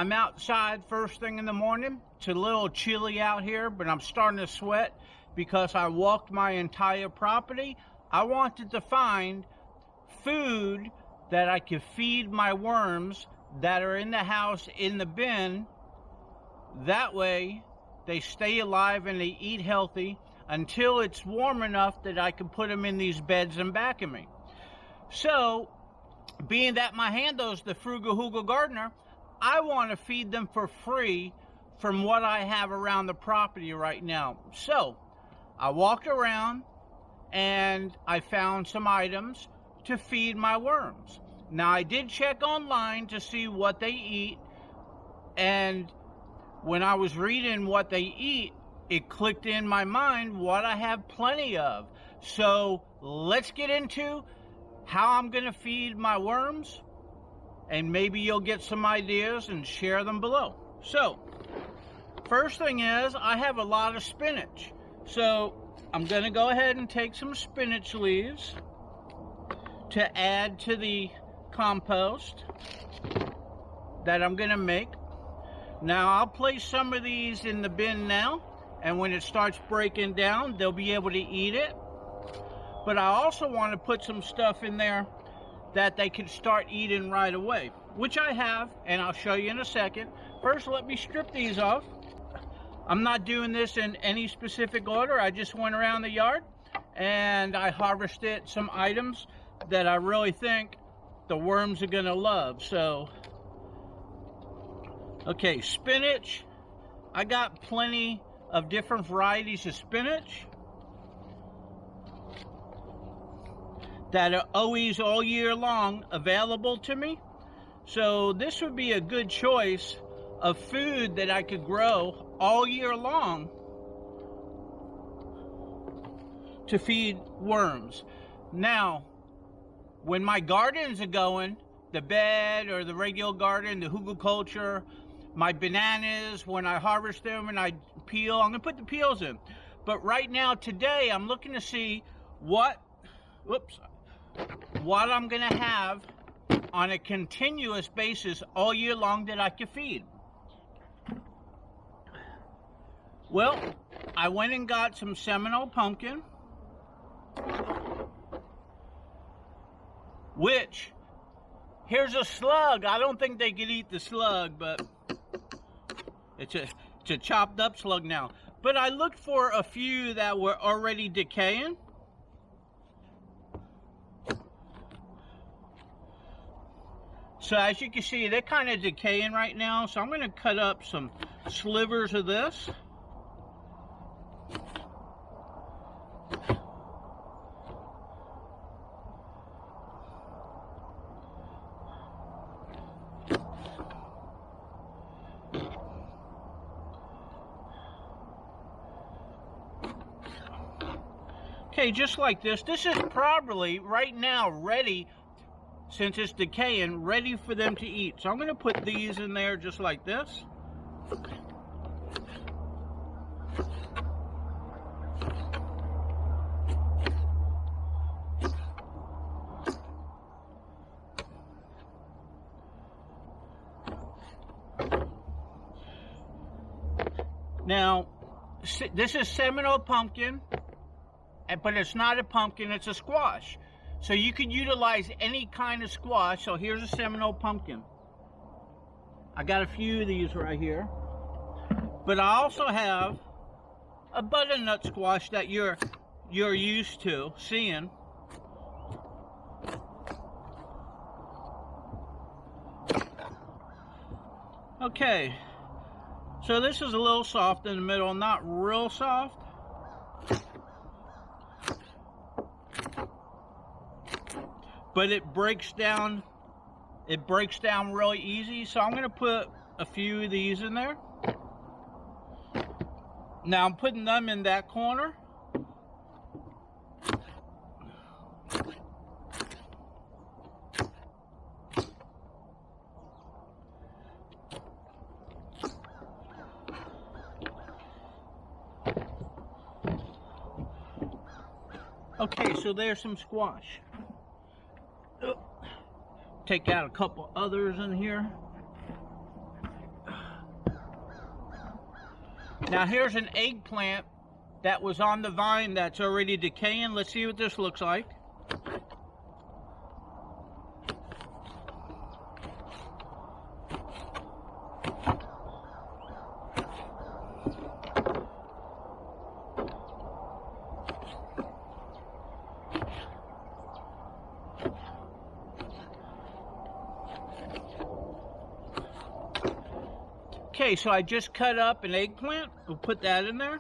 I'm outside first thing in the morning. It's a little chilly out here, but I'm starting to sweat because I walked my entire property. I wanted to find food that I could feed my worms that are in the house in the bin. That way they stay alive and they eat healthy until it's warm enough that I can put them in these beds in back of me. So, being that my handle's the Frugal Hugel Gardener, I want to feed them for free from what I have around the property right now. So, I walked around and I found some items to feed my worms. Now, I did check online to see what they eat, and when I was reading what they eat, it clicked in my mind what I have plenty of. So, let's get into how I'm going to feed my worms, and maybe you'll get some ideas and share them below. So, first thing is, I have a lot of spinach. So, I'm going to go ahead and take some spinach leaves to add to the compost that I'm going to make. Now, I'll place some of these in the bin now, and when it starts breaking down, they'll be able to eat it. But I also want to put some stuff in there that they can start eating right away, which I have, and I'll show you in a second. First, let me strip these off. I'm not doing this in any specific order. I just went around the yard and I harvested some items that I really think the worms are going to love. So, okay, spinach. I got plenty of different varieties of spinach that are always all year long available to me. So this would be a good choice of food that I could grow all year long to feed worms. Now, when my gardens are going, the bed or the regular garden, the Hugel culture, my bananas, when I harvest them and I peel, I'm gonna put the peels in. But right now, today, I'm looking to see what I'm gonna have on a continuous basis all year long that I can feed. Well, I went and got some Seminole pumpkin, which, here's a slug. I don't think they could eat the slug, but it's a chopped up slug now. But I looked for a few that were already decaying. So as you can see, they're kind of decaying right now. So I'm going to cut up some slivers of this. Okay, just like this. This is probably right now ready, since it's decaying, ready for them to eat. So I'm going to put these in there just like this. Now, this is Seminole pumpkin, but it's not a pumpkin, it's a squash. So you can utilize any kind of squash. So here's a Seminole pumpkin. I got a few of these right here. But I also have a butternut squash that you're used to seeing. Okay. So this is a little soft in the middle, not real soft. But it breaks down really easy. So I'm going to put a few of these in there. Now I'm putting them in that corner. Okay, so there's some squash. Take out a couple others in here. Now here's an eggplant that was on the vine that's already decaying. Let's see what this looks like. Okay, so I just cut up an eggplant. We'll put that in there.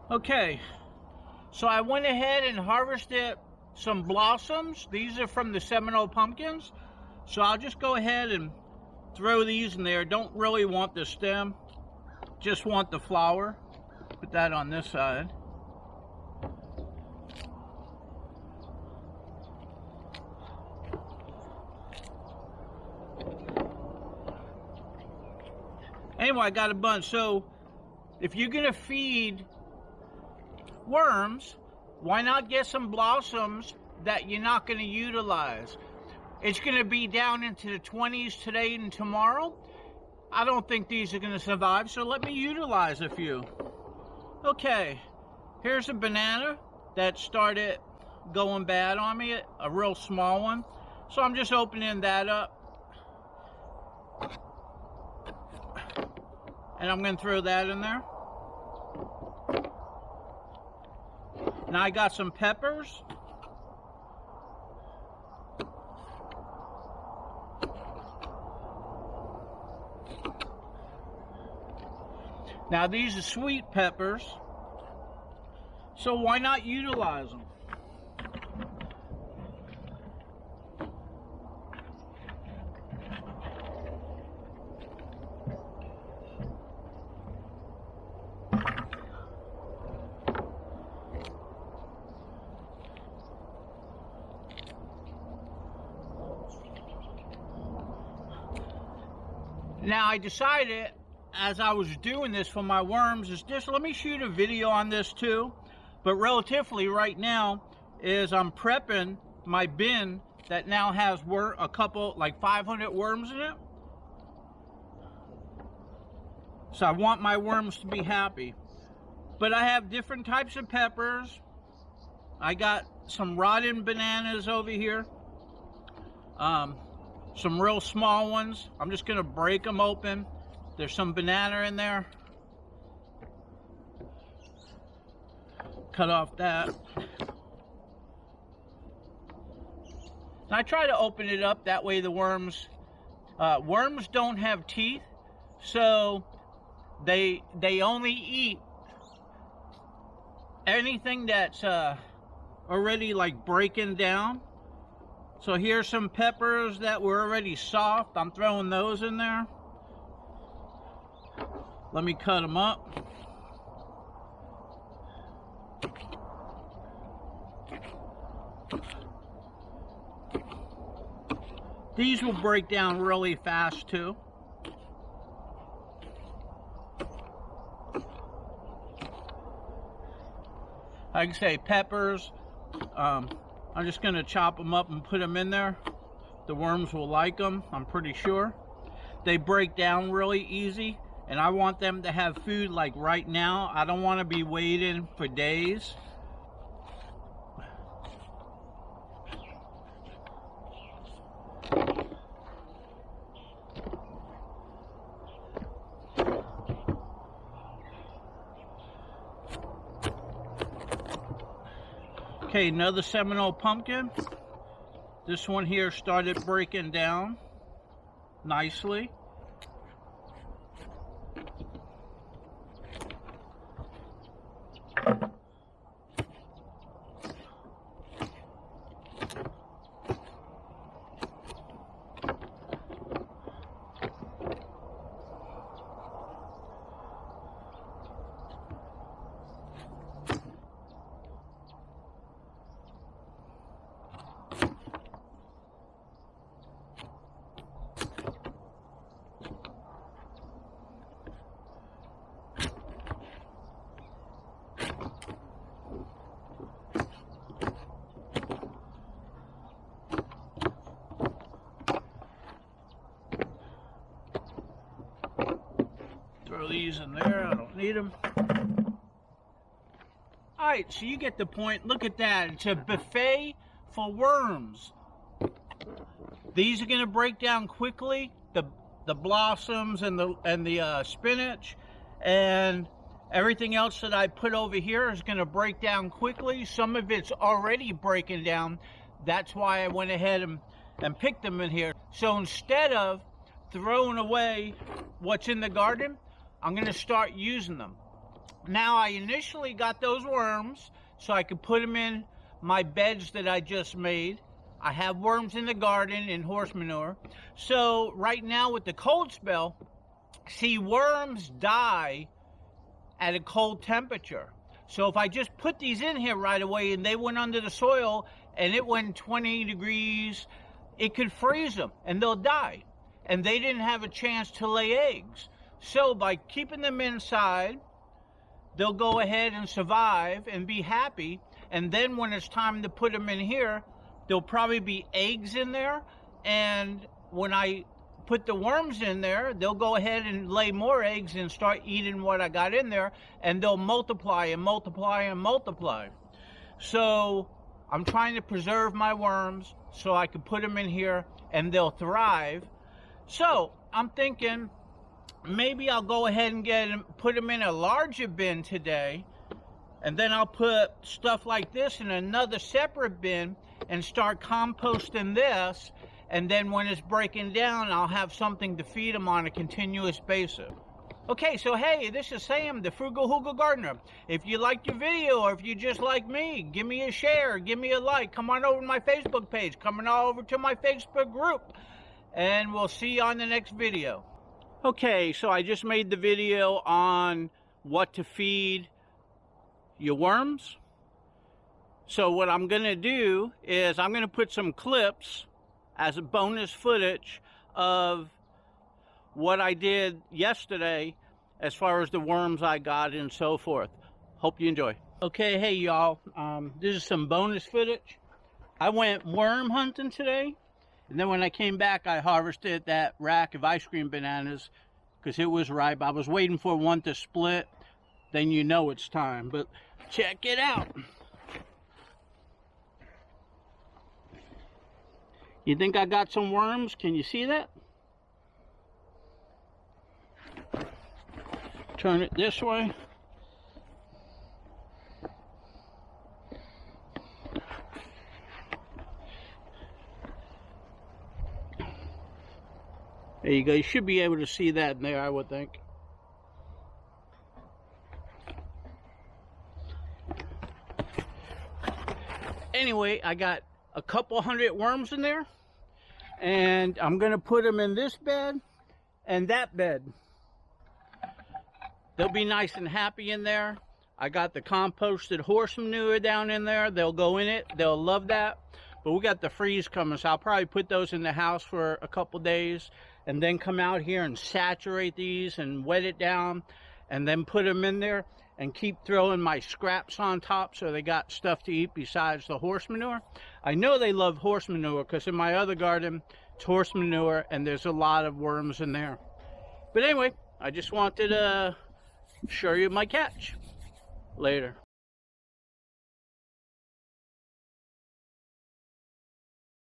Okay, so I went ahead and harvested some blossoms. These are from the Seminole pumpkins. So I'll just go ahead and throw these in there. Don't really want the stem, just want the flower. Put that on this side. Anyway, I got a bunch. So if you're gonna feed worms, why not get some blossoms that you're not gonna utilize? It's gonna be down into the 20s today and tomorrow. I don't think these are gonna survive, so let me utilize a few. Okay, here's a banana that started going bad on me, a real small one. So I'm just opening that up. And I'm going to throw that in there. Now I got some peppers. Now these are sweet peppers, so why not utilize them? Now I decided, as I was doing this for my worms, is just let me shoot a video on this too. But relatively right now is I'm prepping my bin that now has a couple, like 500 worms in it. So I want my worms to be happy. But I have different types of peppers. I got some rotten bananas over here. Some real small ones. I'm just gonna break them open. There's some banana in there. Cut off that. And I try to open it up, that way the worms don't have teeth, so they only eat anything that's already like breaking down. So here's some peppers that were already soft. I'm throwing those in there. Let me cut them up. These will break down really fast too. Like I say, peppers. I'm just going to chop them up and put them in there. The worms will like them, I'm pretty sure. They break down really easy, and I want them to have food like right now. I don't want to be waiting for days. Okay, another Seminole pumpkin. This one here started breaking down nicely. throw these in there. I don't need them. All right, so you get the point. Look at that. It's a buffet for worms. These are going to break down quickly. The blossoms and the spinach and everything else that I put over here is going to break down quickly. Some of it's already breaking down. That's why I went ahead and picked them in here. So instead of throwing away what's in the garden, I'm going to start using them. Now, I initially got those worms so I could put them in my beds that I just made. I have worms in the garden in horse manure. So right now with the cold spell, see, worms die at a cold temperature. So if I just put these in here right away and they went under the soil and it went 20 degrees, it could freeze them and they'll die. And they didn't have a chance to lay eggs. So by keeping them inside, they'll go ahead and survive and be happy. And then when it's time to put them in here, there'll probably be eggs in there, and when I put the worms in there, they'll go ahead and lay more eggs and start eating what I got in there, and they'll multiply and multiply and multiply. So I'm trying to preserve my worms so I can put them in here and they'll thrive. So I'm thinking maybe I'll go ahead and put them in a larger bin today, and then I'll put stuff like this in another separate bin and start composting this, and then when it's breaking down, I'll have something to feed them on a continuous basis. Okay, so hey, this is Sam, the Frugal Hugel Gardener. If you liked your video, or if you just like me, give me a share, give me a like, come on over to my Facebook page, come on over to my Facebook group, and we'll see you on the next video. Okay, so I just made the video on what to feed your worms. So what I'm going to do is I'm going to put some clips as a bonus footage of what I did yesterday as far as the worms I got and so forth. Hope you enjoy. Okay, hey y'all, this is some bonus footage. I went worm hunting today, and then when I came back I harvested that rack of ice cream bananas because it was ripe. I was waiting for one to split, then you know it's time. But check it out. You think I got some worms? Can you see that? Turn it this way. There you go. You should be able to see that in there, I would think. Anyway, I got a couple hundred worms in there, and I'm gonna put them in this bed and that bed. They'll be nice and happy in there. I got the composted horse manure down in there. They'll go in it. They'll love that. But we got the freeze coming, so I'll probably put those in the house for a couple days and then come out here and saturate these and wet it down and then put them in there and keep throwing my scraps on top so they got stuff to eat besides the horse manure. I know they love horse manure because in my other garden it's horse manure and there's a lot of worms in there. But anyway, I just wanted to show you my catch. Later.